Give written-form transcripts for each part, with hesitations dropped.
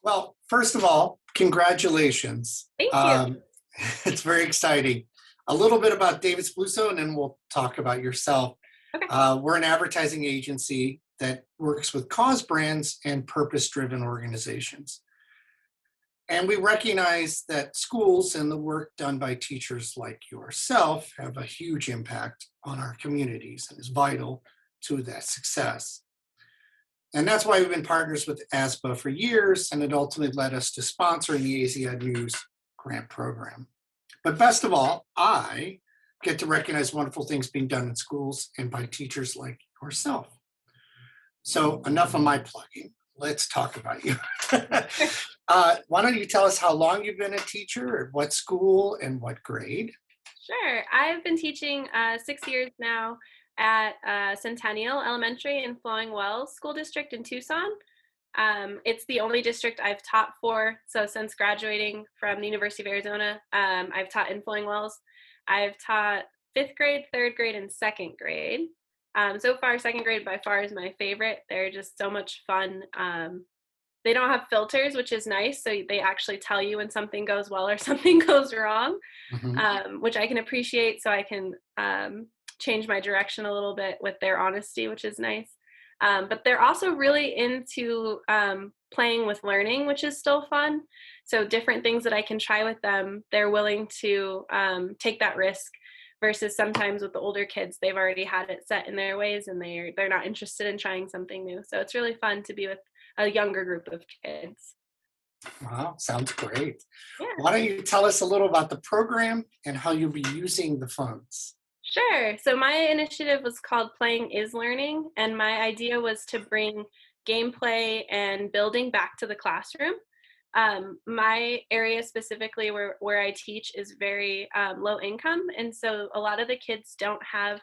Well, first of all, congratulations. Thank you. It's very exciting. A little bit about David's Bluso, and then we'll talk about yourself. Okay. We're an advertising agency that works with cause brands and purpose-driven organizations. And we recognize that schools and the work done by teachers like yourself have a huge impact on our communities and is vital to that success. And that's why we've been partners with ASBA for years, and it ultimately led us to sponsoring the AZEdNews grant program. But best of all, I get to recognize wonderful things being done in schools and by teachers like yourself. So enough of my plugging. Let's talk about you. Why don't you tell us how long you've been a teacher, at what school, and what grade? Sure. I've been teaching 6 years now at Centennial Elementary in Flowing Wells School District in Tucson. It's the only district I've taught for. So since graduating from the University of Arizona, I've taught in Flowing Wells. I've taught fifth grade, third grade, and second grade. So far, second grade by far is my favorite. They're just so much fun. They don't have filters, which is nice. So they actually tell you when something goes well or something goes wrong, Mhm. which I can appreciate. So I can change my direction a little bit with their honesty, which is nice. But they're also really into playing with learning, which is still fun. So different things that I can try with them, they're willing to take that risk. Versus sometimes with the older kids, they've already had it set in their ways and they're not interested in trying something new. So it's really fun to be with a younger group of kids. Wow, sounds great. Yeah. Why don't you tell us a little about the program and how you'll be using the funds? Sure. So my initiative was called Playing is Learning, and my idea was to bring gameplay and building back to the classroom. My area specifically where I teach is very low income, and so a lot of the kids don't have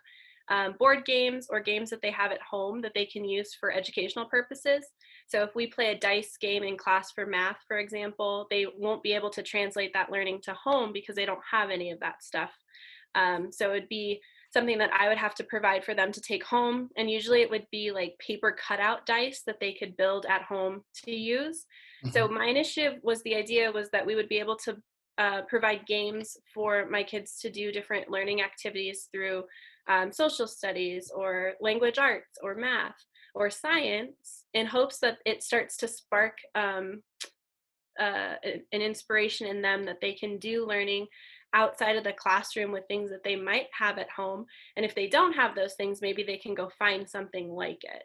board games or games that they have at home that they can use for educational purposes. So if we play a dice game in class for math, for example, they won't be able to translate that learning to home because they don't have any of that stuff. So it'd be something that I would have to provide for them to take home. And usually it would be like paper cutout dice that they could build at home to use. So Mhm. my initiative was the idea was that we would be able to provide games for my kids to do different learning activities through social studies or language arts or math or science in hopes that it starts to spark an inspiration in them that they can do learning outside of the classroom with things that they might have at home. And if they don't have those things, maybe they can go find something like it.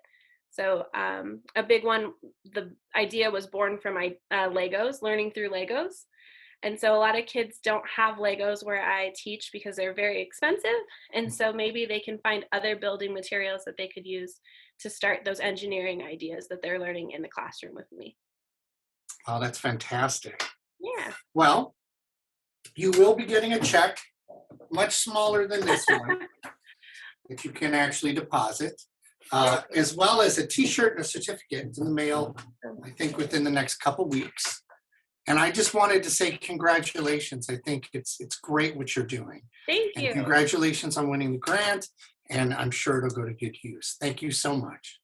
So a big one, the idea was born from my Legos, learning through Legos. And so a lot of kids don't have Legos where I teach because they're very expensive. And so maybe they can find other building materials that they could use to start those engineering ideas that they're learning in the classroom with me. Oh, that's fantastic. Yeah. Well, you will be getting a check, much smaller than this one, that you can actually deposit, as well as a T-shirt and a certificate in the mail, I think within the next couple weeks. And I just wanted to say congratulations. I think it's great what you're doing. Thank And you. congratulations on winning the grant. And I'm sure it'll go to good use. Thank you so much.